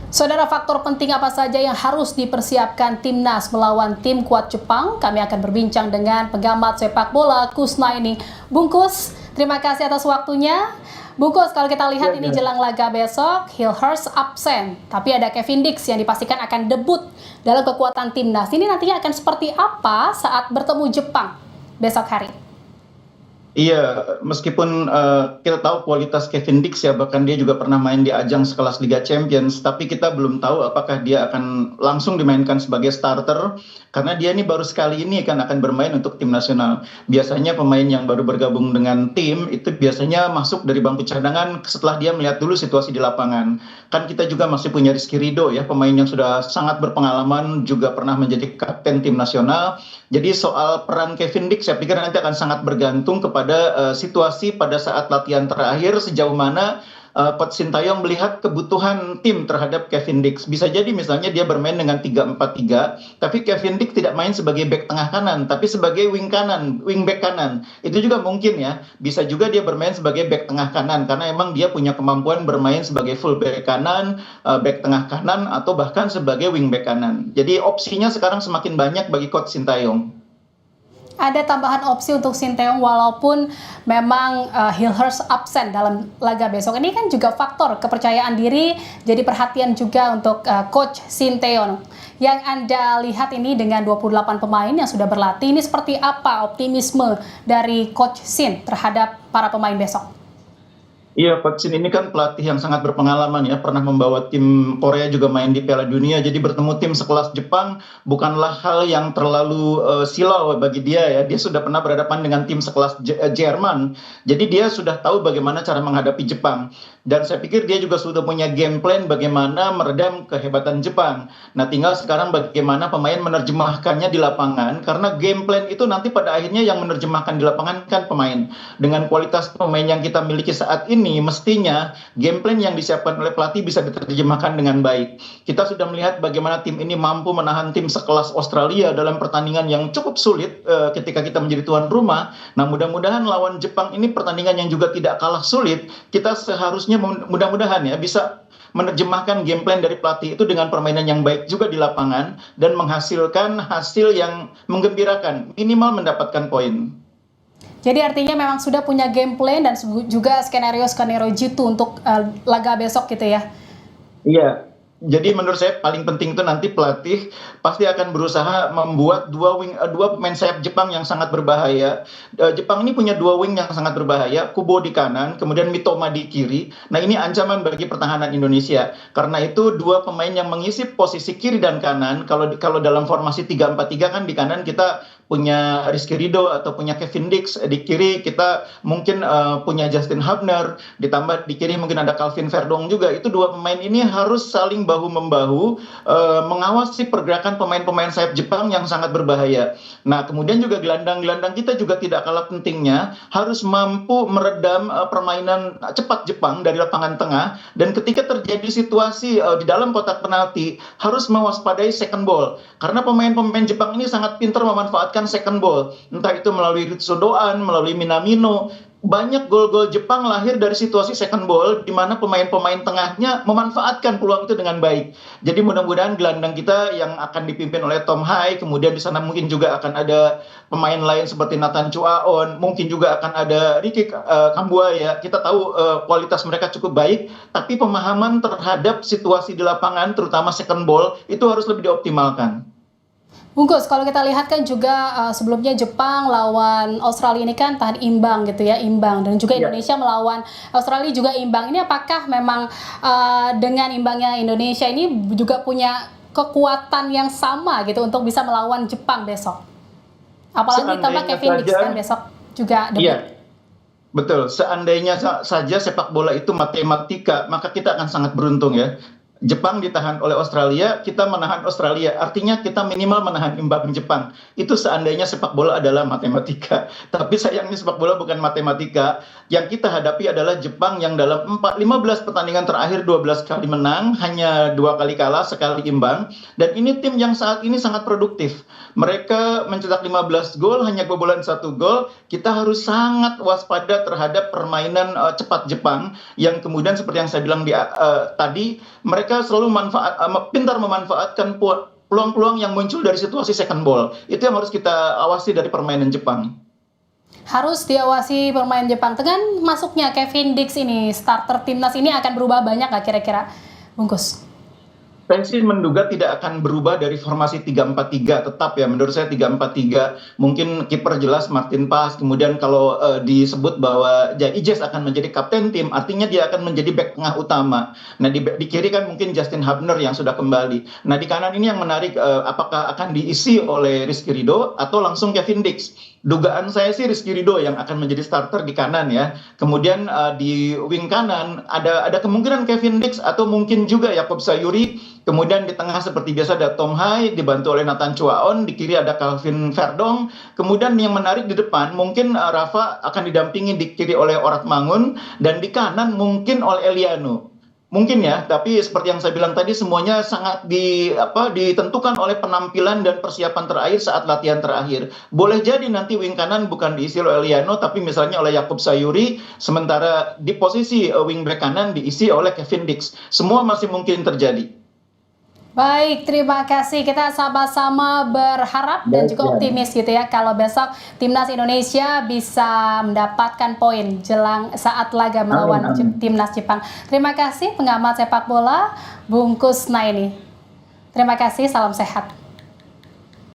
Saudara, faktor penting apa saja yang harus dipersiapkan timnas melawan tim kuat Jepang? Kami akan berbincang dengan pengamat sepak bola Kusnaini. Bungkus, terima kasih atas waktunya. Bungkus, kalau kita lihat ini jelang laga besok, Hilhurst absen. Tapi ada Kevin Dix yang dipastikan akan debut dalam kekuatan timnas. Ini nantinya akan seperti apa saat bertemu Jepang besok hari? Iya, meskipun kita tahu kualitas Kevin Dix ya, bahkan dia juga pernah main di ajang sekelas Liga Champions, tapi kita belum tahu apakah dia akan langsung dimainkan sebagai starter, karena dia ini baru sekali ini kan akan bermain untuk tim nasional. Biasanya pemain yang baru bergabung dengan tim itu biasanya masuk dari bangku cadangan setelah dia melihat dulu situasi di lapangan. Kan kita juga masih punya Rizky Ridho ya, pemain yang sudah sangat berpengalaman, juga pernah menjadi kapten tim nasional. Jadi soal peran Kevin Dix saya pikir nanti akan sangat bergantung kepada situasi pada saat latihan terakhir, sejauh mana Coach Sintayong melihat kebutuhan tim terhadap Kevin Dix. Bisa jadi misalnya dia bermain dengan 3-4-3, tapi Kevin Dix tidak main sebagai bek tengah kanan, tapi sebagai wing back kanan. Itu juga mungkin ya. Bisa juga dia bermain sebagai bek tengah kanan, karena emang dia punya kemampuan bermain sebagai full back kanan, back tengah kanan, atau bahkan sebagai wing back kanan. Jadi opsinya sekarang semakin banyak bagi Coach Sintayong. Ada tambahan opsi untuk Sinteyong walaupun memang Hilhurst absen dalam laga besok. Ini kan juga faktor kepercayaan diri, jadi perhatian juga untuk Coach Sinteyong. Yang Anda lihat ini dengan 28 pemain yang sudah berlatih, ini seperti apa optimisme dari Coach Sin terhadap para pemain besok? Iya, Coach Shin ini kan pelatih yang sangat berpengalaman ya, pernah membawa tim Korea juga main di Piala Dunia, jadi bertemu tim sekelas Jepang bukanlah hal yang terlalu silau bagi dia ya. Dia sudah pernah berhadapan dengan tim sekelas Jerman, jadi dia sudah tahu bagaimana cara menghadapi Jepang. Dan saya pikir dia juga sudah punya game plan bagaimana meredam kehebatan Jepang. Nah, tinggal sekarang bagaimana pemain menerjemahkannya di lapangan, karena game plan itu nanti pada akhirnya yang menerjemahkan di lapangan kan pemain. Dengan kualitas pemain yang kita miliki saat ini, mestinya game plan yang disiapkan oleh pelatih bisa diterjemahkan dengan baik. Kita sudah melihat bagaimana tim ini mampu menahan tim sekelas Australia dalam pertandingan yang cukup sulit ketika kita menjadi tuan rumah. Nah, mudah-mudahan lawan Jepang ini pertandingan yang juga tidak kalah sulit. Kita seharusnya mudah-mudahan ya bisa menerjemahkan game plan dari pelatih itu dengan permainan yang baik juga di lapangan dan menghasilkan hasil yang menggembirakan, minimal mendapatkan poin. Jadi artinya memang sudah punya game plan dan juga skenario-skenario jitu untuk laga besok gitu ya? Iya, jadi menurut saya paling penting itu nanti pelatih pasti akan berusaha membuat dua pemain sayap Jepang yang sangat berbahaya. Jepang ini punya dua wing yang sangat berbahaya, Kubo di kanan, kemudian Mitoma di kiri. Nah, ini ancaman bagi pertahanan Indonesia. Karena itu dua pemain yang mengisi posisi kiri dan kanan, kalau dalam formasi 3-4-3 kan di kanan kita punya Rizky Ridho atau punya Kevin Dix, di kiri kita mungkin punya Justin Hubner, ditambah di kiri mungkin ada Calvin Verdong juga. Itu dua pemain ini harus saling bahu-membahu mengawasi pergerakan pemain-pemain sayap Jepang yang sangat berbahaya. Nah, kemudian juga gelandang-gelandang kita juga tidak kalah pentingnya, harus mampu meredam permainan cepat Jepang dari lapangan tengah, dan ketika terjadi situasi di dalam kotak penalti harus mewaspadai second ball, karena pemain-pemain Jepang ini sangat pintar memanfaatkan second ball, entah itu melalui Ritsu Doan, melalui Minamino. Banyak gol-gol Jepang lahir dari situasi second ball, di mana pemain-pemain tengahnya memanfaatkan peluang itu dengan baik. Jadi mudah-mudahan gelandang kita yang akan dipimpin oleh Tom Hai, kemudian di sana mungkin juga akan ada pemain lain seperti Nathan Chuaon, mungkin juga akan ada Ricky Kambuaya. Kita tahu kualitas mereka cukup baik, tapi pemahaman terhadap situasi di lapangan, terutama second ball, itu harus lebih dioptimalkan. Bungkus, kalau kita lihat kan juga sebelumnya Jepang lawan Australia ini kan tahan imbang gitu ya, imbang. Dan juga Indonesia melawan Australia juga imbang. Ini apakah memang dengan imbangnya Indonesia ini juga punya kekuatan yang sama gitu untuk bisa melawan Jepang besok? Apalagi ditambah Kevin Dix kan besok juga debut. Iya, betul. Seandainya saja sepak bola itu matematika, maka kita akan sangat beruntung ya. Jepang ditahan oleh Australia, kita menahan Australia. Artinya kita minimal menahan imbang Jepang. Itu seandainya sepak bola adalah matematika. Tapi sayangnya sepak bola bukan matematika. Yang kita hadapi adalah Jepang yang dalam 15 pertandingan terakhir 12 kali menang, hanya 2 kali kalah, sekali imbang. Dan ini tim yang saat ini sangat produktif. Mereka mencetak 15 gol, hanya kebobolan 1 gol. Kita harus sangat waspada terhadap permainan cepat Jepang yang kemudian seperti yang saya bilang tadi, mereka selalu pintar memanfaatkan peluang-peluang yang muncul dari situasi second ball. Itu yang harus kita awasi dari permainan Jepang. Harus diawasi permainan Jepang. Dengan masuknya Kevin Dix ini, starter timnas ini akan berubah banyak nggak kira-kira, Bungkus? Saya sih menduga tidak akan berubah dari formasi 3-4-3, tetap ya menurut saya 3-4-3. Mungkin kiper jelas Martin Paes, kemudian kalau disebut bahwa Ijaz akan menjadi kapten tim, artinya dia akan menjadi bek tengah utama. Nah di kiri kan mungkin Justin Hubner yang sudah kembali. Nah di kanan ini yang menarik, apakah akan diisi oleh Rizky Ridho atau langsung Kevin Dix. Dugaan saya sih Rizky Ridho yang akan menjadi starter di kanan ya. Kemudian di wing kanan ada kemungkinan Kevin Dix atau mungkin juga Yakob Sayuri. Kemudian di tengah seperti biasa ada Tom Hai dibantu oleh Nathan Chuaon, di kiri ada Calvin Verdong. Kemudian yang menarik di depan mungkin Rafa akan didampingi di kiri oleh Orat Mangun dan di kanan mungkin oleh Eliano. Mungkin ya, tapi seperti yang saya bilang tadi semuanya sangat ditentukan oleh penampilan dan persiapan terakhir saat latihan terakhir. Boleh jadi nanti wing kanan bukan diisi oleh Eliano tapi misalnya oleh Yakob Sayuri, sementara di posisi wing back kanan diisi oleh Kevin Dix. Semua masih mungkin terjadi. Baik, terima kasih. Kita sama-sama berharap dan juga optimis gitu ya kalau besok timnas Indonesia bisa mendapatkan poin jelang saat laga melawan timnas Jepang. Terima kasih pengamat sepak bola Bungkus Naini. Terima kasih, salam sehat.